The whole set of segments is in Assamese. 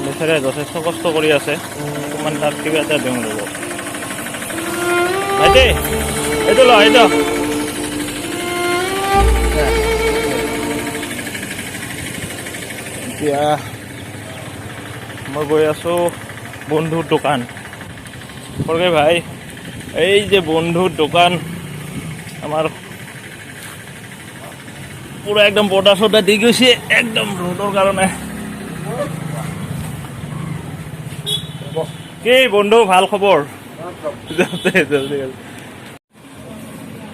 বেচাৰে যথেষ্ট কষ্ট কৰি আছে অকণমান তাত কিবা এটা দিওঁ ৰ'ব ভাইটি এইটো ল এইটো এতিয়া মই গৈ আছোঁ বন্ধুৰ দোকান সৰগে ভাই এই যে বন্ধুৰ দোকান আমাৰ পুরা একদম বর্ডার সর্ডা দিয়ে গেছে একদম রোডর কারণে কি বন্ধু ভাল খবর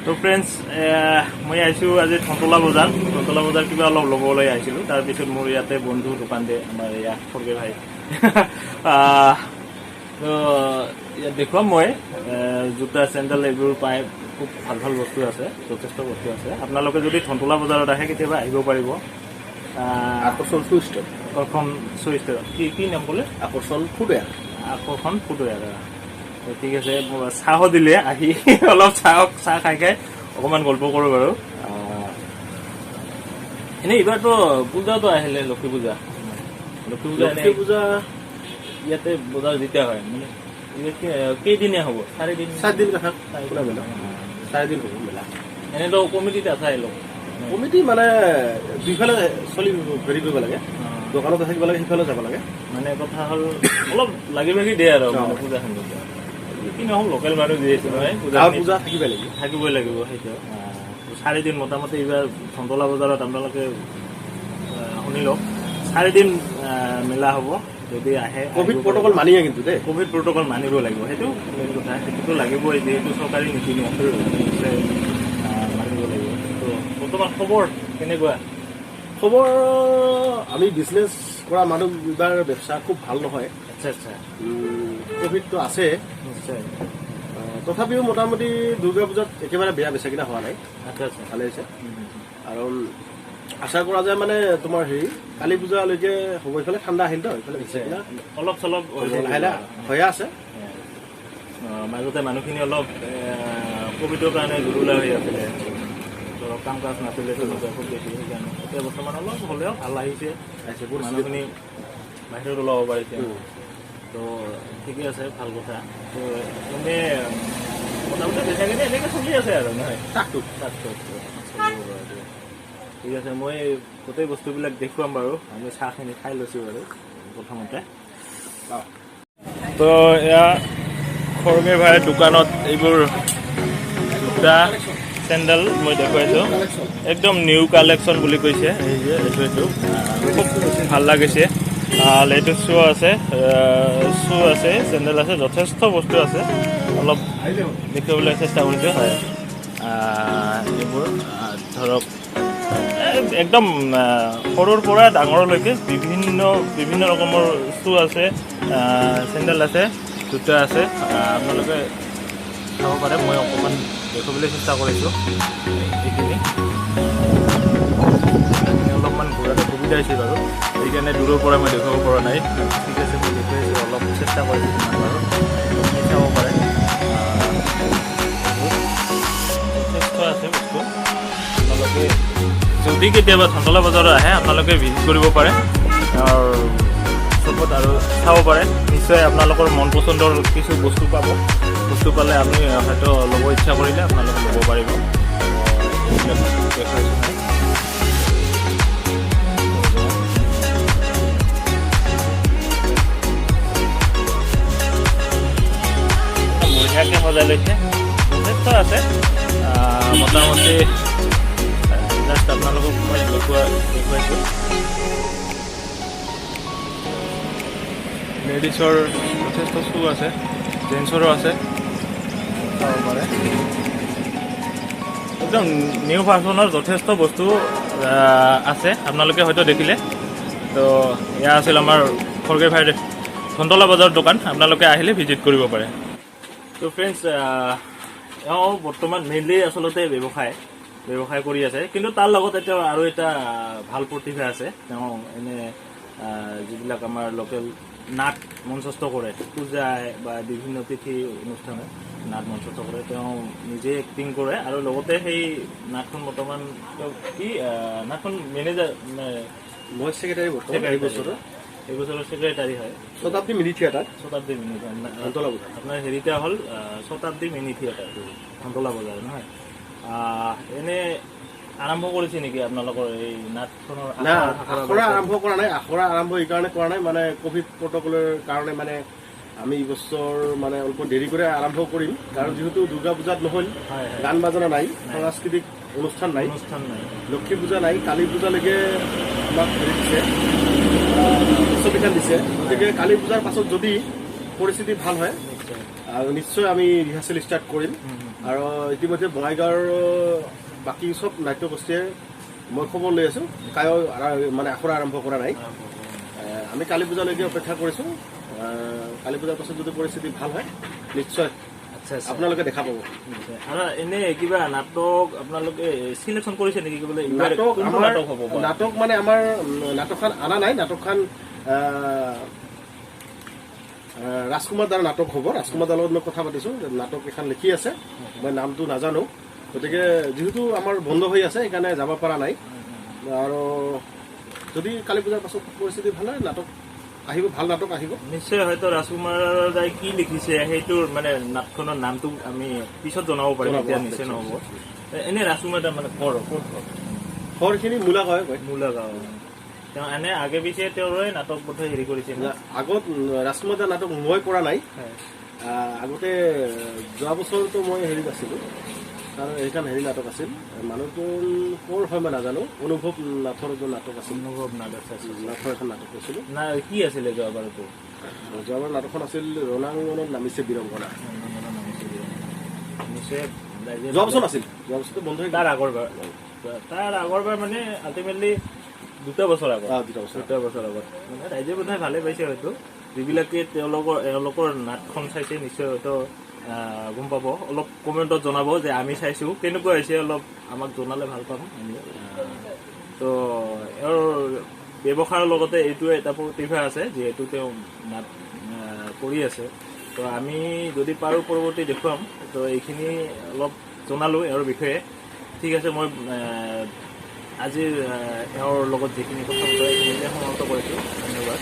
তো ফ্রেন্ডস মই আইছো আজি থন্তলা বজাৰ কিবা অলপ ল'বলৈ আহিছিলোঁ তাৰপিছত মোৰ ইয়াতে বন্ধু দোকান দিয়ে আমাৰ ইয়াত সৰগে ভাই তো ইয়াত দেখুৱাম মই জোতা চেণ্ডেল এইবোৰ পাই খুব ভাল ভাল বস্তু আছে যথেষ্ট বস্তু আছে আপোনালোকে যদি থন্তলা বজাৰত আহে কেতিয়াবা আহিব পাৰিব আকৰ্ষণ সুইষ্ট কি নাম ক'লে আকৰ্ষণ ফুটৱেৰ ঠিক আছে চাহ দিলে আহি অলপ চাহ খাই অকণমান গল্প কৰোঁ বাৰু এনেই এইবাৰতো পূজাটো আহিলে লক্ষী পূজা ইয়াতে বজাৰ যেতিয়া হয় মানে কেইদিনীয়া হ'ব 4 দিন মেলা এনেতো কমিটিত আছে কমিটি মানে দুইফালে চলি হেৰি কৰিব লাগে দোকানত থাকিব লাগে সিফালে যাব লাগে মানে কথা হ'ল অলপ লাগি ভাগি দিয়ে আৰু পূজাখন কি নহওক লোকেল মানুহ দি আছে নহয় পূজা থাকিবই লাগিব সেইটো 4 দিন মোটামুটি এইবাৰ থন্তলা বজাৰত আপোনালোকে শুনি লওক 4 দিন মেলা হ'ব যদি আহে কোভিড প্ৰটকল মানিয়ে কিন্তু দেই কোভিড প্ৰটকল মানিব লাগিব সেইটো মেইন কথা সেইটোতো লাগিবই যিহেতু চৰকাৰী নীতি নিয়ম মানিব লাগিব তো বৰ্তমান খবৰ কেনেকুৱা খবৰ আমি বিজনেছ কৰা মানুহ এইবাৰ ব্যৱস্থা খুব ভাল নহয় আচ্ছা কোভিডটো আছে নিশ্চয় তথাপিও মোটামুটি দুৰ্গা পূজাত একেবাৰে বেয়া বেচা কিনা হোৱা নাই আচ্ছা ভালে হৈছে আৰু আশা কৰা যায় মানে তোমাৰ হেৰি কালী পূজালৈকে হ'ব এইফালে ঠাণ্ডা আহিল তো এইফালে অলপ চলপ লাহে লাহে হৈ আছে মাজতে মানুহখিনি অলপ কোভিডৰ কাৰণে জুৰুলা হৈ আছিলে ধৰক কাম কাজ নাছিলে খুব বেছি সেইকাৰণে এতিয়া বৰ্তমান অলপ হ'লেও ভাল আহিছে মানুহখিনি বাহিৰত ওলাব পাৰিছে তো ঠিকে আছে ভাল কথা তো এনেই মোটামুটি বেচাখিনি এনেকৈ চলি আছে আৰু নহয় ঠিক আছে মই গোটেই বস্তুবিলাক দেখুৱাম বাৰু আমি চাহখিনি খাই লৈছোঁ বাৰু প্ৰথমতে তো এয়া সৰগে ভাই দোকানত এইবোৰ জোতা চেণ্ডেল মই দেখুৱাইছোঁ একদম নিউ কালেকশ্যন বুলি কৈছে এই যে এইটো খুব ভাল লাগিছে লেটেষ্ট শ্বু আছে চেণ্ডেল আছে যথেষ্ট বস্তু আছে অলপ দেখিবলৈ চেষ্টা কৰিছোঁ এইবোৰ ধৰক একদম সৰুৰ পৰা ডাঙৰলৈকে বিভিন্ন ৰকমৰ শ্বু আছে চেণ্ডেল আছে জোতা আছে আপোনালোকে চাব পাৰে মই অকণমান দেখুৱাবলৈ চেষ্টা কৰিছোঁ এইখিনি অলপমান ঘূৰাতে সুবিধা হৈছে বাৰু সেইকাৰণে দূৰৰ পৰা মই দেখুৱাব পৰা নাই ঠিক আছে মই দেখুৱাইছোঁ অলপ চেষ্টা কৰিছোঁ বাৰু চাব পাৰে যথেষ্ট আছে বস্তু আপোনালোকে যদি কেতিয়াবা থন্তলা বজাৰত আহে আপোনালোকে ভিজিট কৰিব পাৰে আৰু চবত আৰু চাব পাৰে নিশ্চয় আপোনালোকৰ মন পচন্দৰ কিছু বস্তু পালে আপুনি হয়তো ল'ব ইচ্ছা কৰিলে আপোনালোকে ল'ব পাৰিব বঢ়িয়াকৈ সজাই লৈছে যথেষ্ট আছে মোটামুটি জাষ্ট আপোনালোকক মই দেখুৱাইছোঁ লেডিছৰ যথেষ্ট শ্বু আছে জেন্টছৰো আছে চাব পাৰে একদম নিউ ফাংচনৰ যথেষ্ট বস্তু আছে আপোনালোকে হয়তো দেখিলে তো এয়া আছিল আমাৰ সৰগে ভাইৰ থন্তলা বজাৰৰ দোকান আপোনালোকে আহিলে ভিজিট কৰিব পাৰে তো ফ্ৰেণ্ডছ এওঁ বৰ্তমান মেইনলি আচলতে ব্যৱসায় কৰি আছে কিন্তু তাৰ লগত এতিয়া আৰু এটা ভাল প্ৰতিভা আছে তেওঁ এনে যিবিলাক আমাৰ লোকেল নাট মঞ্চস্থ কৰে পূজাই বা বিভিন্ন তিথি অনুষ্ঠানে নাট মঞ্চস্থ কৰে তেওঁ নিজে এক্টিং কৰে আৰু লগতে সেই নাটখন বৰ্তমান নাটখন মেনেজাৰ মই ছেক্ৰেটাৰী বছৰ এইবছৰৰ ছেক্ৰেটাৰী হয় শতাব্দী মিনি থিয়েটাৰ শতাব্দী মিনি ধনতলা বজাৰ। আপোনাৰ হেৰিটা হ'ল শতাব্দী মিনি থিয়েটাৰ ধনতলা বজাৰ নহয়। এনে আৰম্ভ কৰিছে নেকি আপোনালোকৰ এই নাটখনৰ না আখৰা আৰম্ভ কৰা নাই। আখৰা আৰম্ভ এইকাৰণে কৰা নাই মানে কোভিড প্ৰটকলৰ কাৰণে মানে আমি এইবছৰ মানে অলপ দেৰি কৰি আৰম্ভ কৰিম, কাৰণ যিহেতু দুৰ্গা পূজাত নহ'ল, গান বাজনা নাই, সাংস্কৃতিক অনুষ্ঠান নাই, লক্ষ্মী পূজা নাই, কালী পূজালৈকে আমাক হেৰি দিছে, উৎসৱবিধান দিছে। গতিকে কালী পূজাৰ পাছত যদি পৰিস্থিতি ভাল হয় আৰু নিশ্চয় আমি ৰিহাৰ্চেল ষ্টাৰ্ট কৰিম। আৰু ইতিমধ্যে বঙাইগাঁৱৰ বাকী চব নাট্যগোষ্ঠীয়ে মই খবৰ লৈ আছোঁ, কায়ো মানে আখৰা আৰম্ভ কৰা নাই। আমি কালী পূজালৈকে অপেক্ষা কৰিছোঁ। কালী পূজাৰ পাছত যদি পৰিস্থিতি ভাল হয় নিশ্চয় আপোনালোকে দেখা পাব। আৰু এনে কিবা নাটক আপোনালোকে চিলেকশ্যন কৰিছে নেকি? নাটক মানে আমাৰ নাটকখন অনা নাই। নাটকখন ৰাজকুমাৰ দাৰ নাটক হ'ব। ৰাজকুমাৰ দাৰ লগত মই কথা পাতিছোঁ, নাটক এখন লিখি আছে, মই নামটো নাজানো। গতিকে যিহেতু আমাৰ বন্ধ হৈ আছে সেইকাৰণে যাব পৰা নাই। আৰু যদি কালী পূজাৰ পাছত পৰিস্থিতি ভাল হয় নাটক আহিব, ভাল নাটক আহিব নিশ্চয়। হয়তো ৰাজকুমাৰ দাই কি লিখিছে সেইটোৰ মানে নাটখনৰ নামটো আমি পিছত জনাব পাৰিম, এতিয়া নিশ্চয় নহ'ব। এনে ৰাজকুমাৰ দা মানে ঘৰখিনি মূলাগাঁও তেওঁ এনে আগে পিছে তেওঁৰে নাটক বোধহয় হেৰি কৰিছে। আগত ৰাজকুমাৰ দাৰ নাটক মই কৰা নাই। আগতে যোৱা বছৰতো মই হেৰিত আছিলোঁ, তাৰ এইখন হেৰি নাটক আছিল, মানুহটো ক'ৰ হয় মই নাজানো, অনুভৱ নাথৰ এজন নাটক আছিল। অনুভৱ নাথৰ এখন নাটক কৰিছিলোঁ। কি আছিলে যোৱাবাৰতো? যোৱাবাৰ নাটকখন আছিল ৰণাংগনত নামিছে বিৰংগনা। যোৱা বছৰ আছিল, যোৱা বছৰটো বন্ধ হৈ তাৰ আগৰবাৰ মানে আল্টিমেটলি 2 বছৰ আগত 2 বছৰ আগত মানে ৰাইজে বোধহয় ভালে পাইছে। হয়তো যিবিলাকে তেওঁলোকৰ নাটখন চাইছে নিশ্চয় হয়তো গম পাব। অলপ কমেণ্টত জনাব যে আমি চাইছোঁ, কেনেকুৱা হৈছে অলপ আমাক জনালে ভাল পাম আমি। তো এওঁৰ ব্যৱসায়ৰ লগতে এইটোৱে এটা প্ৰতিভা আছে, যিহেতু তেওঁ নাট কৰি আছে। তো আমি যদি পাৰোঁ পৰৱৰ্তী দেখুৱাম। তো এইখিনি অলপ জনালোঁ এওঁৰ বিষয়ে। ঠিক আছে, মই আজিৰ এওঁৰ লগত যিখিনি কথা বতৰা এইখিনিতে সমাপ্ত কৰিছোঁ। ধন্যবাদ।